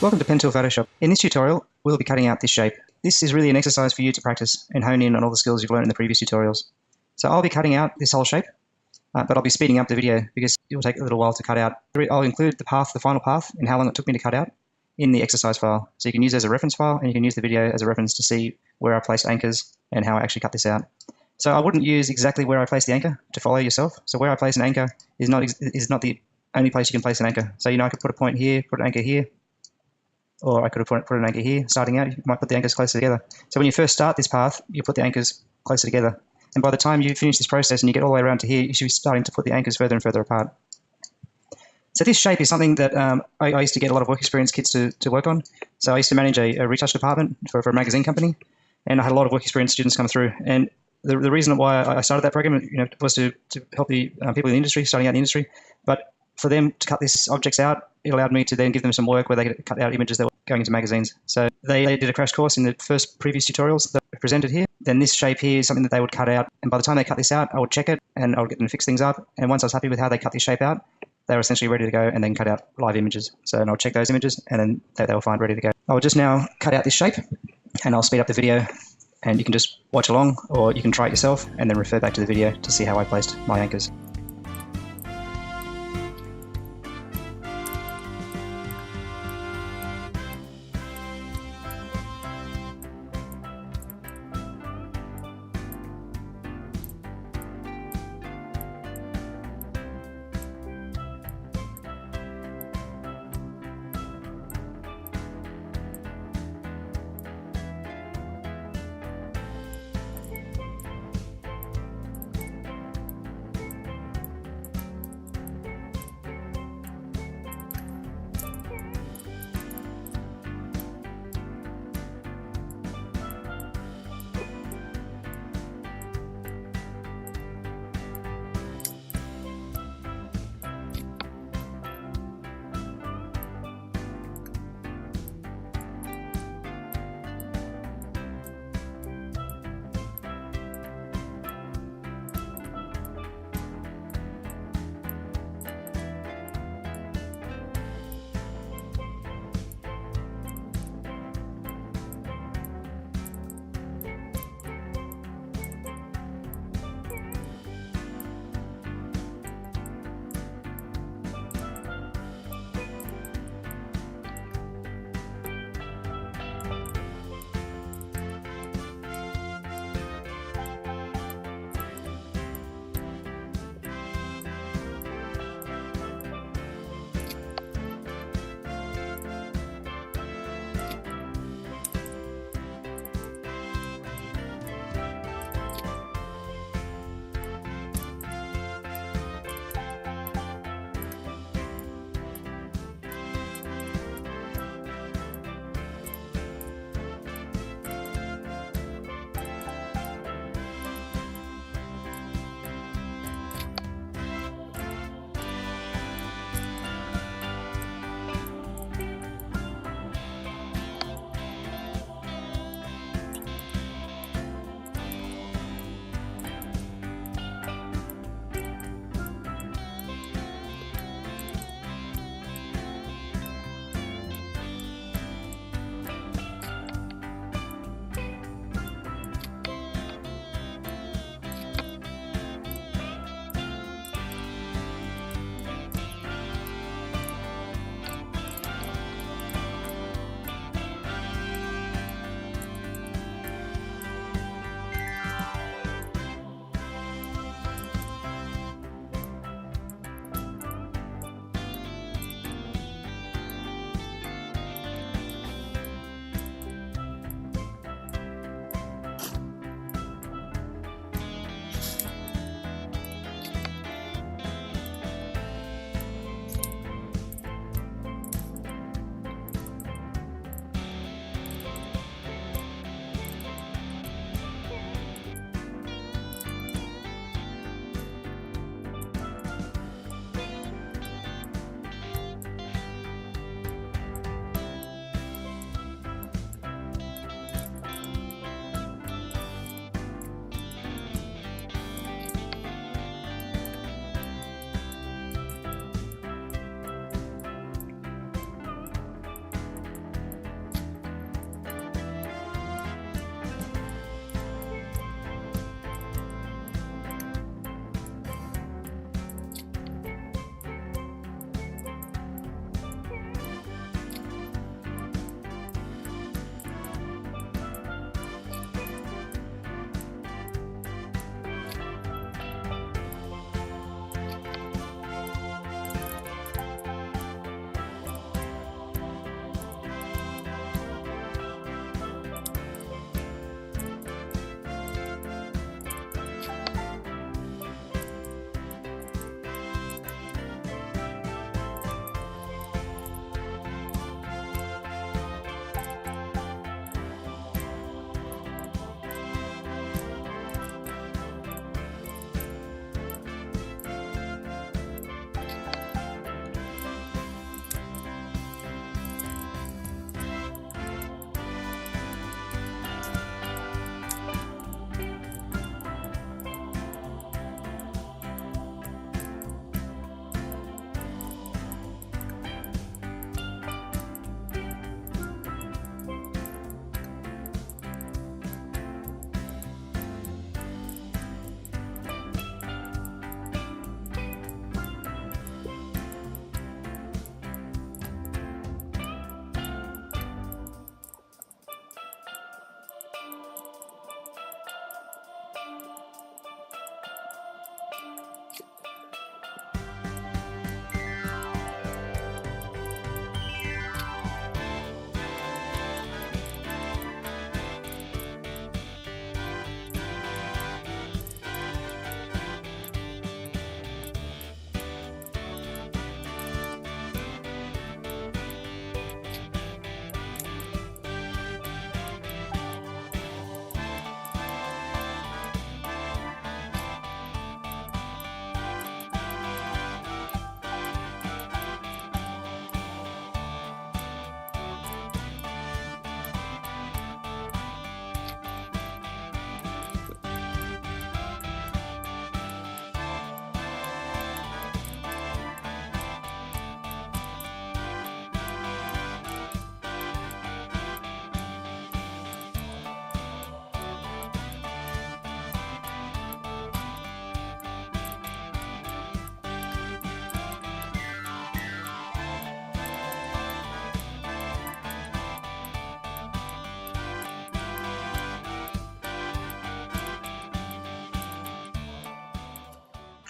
Welcome to Pen Tool Photoshop. In this tutorial, we'll be cutting out this shape. This is really an exercise for you to practice and hone in on all the skills you've learned in the previous tutorials. So I'll be cutting out this whole shape, but I'll be speeding up the video because it will take a little while to cut out. I'll include the final path, and how long it took me to cut out in the exercise file. So you can use it as a reference file, and you can use the video as a reference to see where I placed anchors and how I actually cut this out. So I wouldn't use exactly where I placed the anchor to follow yourself. So where I place an anchor is not the only place you can place an anchor. So I could put a point here, put an anchor here, or I could have put an anchor here. Starting out, you might put the anchors closer together. So when you first start this path, you put the anchors closer together. And by the time you finish this process and you get all the way around to here, you should be starting to put the anchors further and further apart. So this shape is something that I used to get a lot of work experience kids to work on. So I used to manage a retouch department for a magazine company, and I had a lot of work experience students come through. And the reason why I started that program, was to help the people in the industry, starting out in the industry. But for them to cut these objects out, it allowed me to then give them some work where they could cut out images that were going into magazines. So they did a crash course in the first previous tutorials that I presented here. Then this shape here is something that they would cut out. And by the time they cut this out, I would check it and I would get them to fix things up. And once I was happy with how they cut this shape out, they were essentially ready to go and then cut out live images. So I'll check those images and then they will find ready to go. I will just now cut out this shape and I'll speed up the video, and you can just watch along, or you can try it yourself and then refer back to the video to see how I placed my anchors.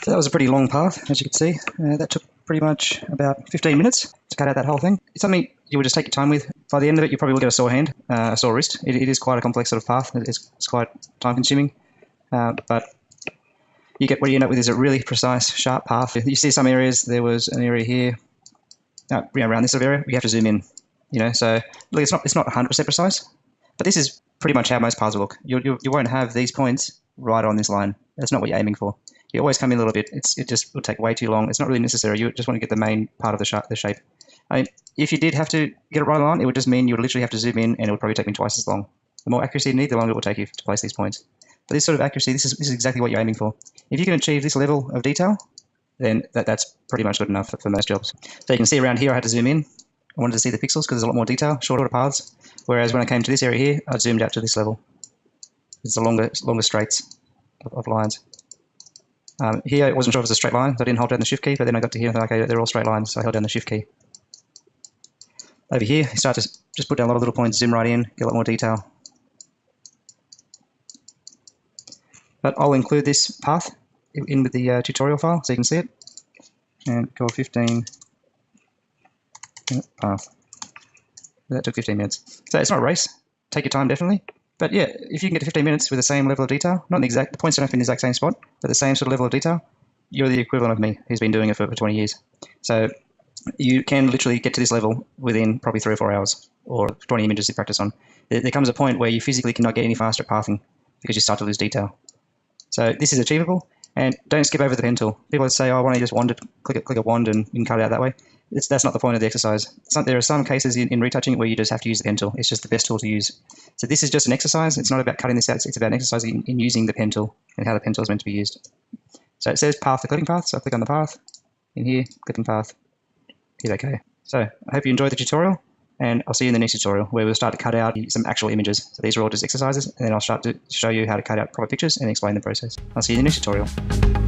So that was a pretty long path, as you can see. That took pretty much about 15 minutes to cut out that whole thing. It's something you would just take your time with. By the end of it, you probably will get a sore hand, a sore wrist. It is quite a complex sort of path. It's quite time-consuming, but what you end up with is a really precise, sharp path. You see some areas. There was an area here, around this sort of area. We have to zoom in. So look, it's not 100% precise, but this is pretty much how most paths look. You won't have these points right on this line. That's not what you're aiming for. You always come in a little bit. It just will take way too long. It's not really necessary. You just want to get the main part of the shape. If you did have to get it right on, it would just mean you would literally have to zoom in, and it would probably take me twice as long. The more accuracy you need, the longer it will take you to place these points. But this sort of accuracy, this is exactly what you're aiming for. If you can achieve this level of detail, then that's pretty much good enough for most jobs. So you can see around here, I had to zoom in. I wanted to see the pixels because there's a lot more detail, shorter paths. Whereas when I came to this area here, I zoomed out to this level. It's the longer straights of lines. Here, I wasn't sure if it was a straight line, so I didn't hold down the Shift key, but then I got to here and thought, okay, they're all straight lines, so I held down the Shift key. Over here, you start to just put down a lot of little points, zoom right in, get a lot more detail. But I'll include this path in with the tutorial file so you can see it. And call 15 path. That took 15 minutes. So it's not a race. Take your time, definitely. But yeah, if you can get to 15 minutes with the same level of detail, not the points don't have to be in the exact same spot, but the same sort of level of detail, you're the equivalent of me, who's been doing it for 20 years. So you can literally get to this level within probably 3 or 4 hours, or 20 images to practice on. There comes a point where you physically cannot get any faster at pathing because you start to lose detail. So this is achievable, and don't skip over the pen tool. People say, oh, why don't you just click a wand and you can cut it out that way. That's not the point of the exercise. There are some cases in retouching where you just have to use the pen tool. It's just the best tool to use. So this is just an exercise. It's not about cutting this out. It's about an exercise in using the pen tool and how the pen tool is meant to be used. So it says path the clicking path. So I click on the path. In here, clicking path. Hit OK. So I hope you enjoyed the tutorial, and I'll see you in the next tutorial where we'll start to cut out some actual images. So these are all just exercises, and then I'll start to show you how to cut out proper pictures and explain the process. I'll see you in the next tutorial.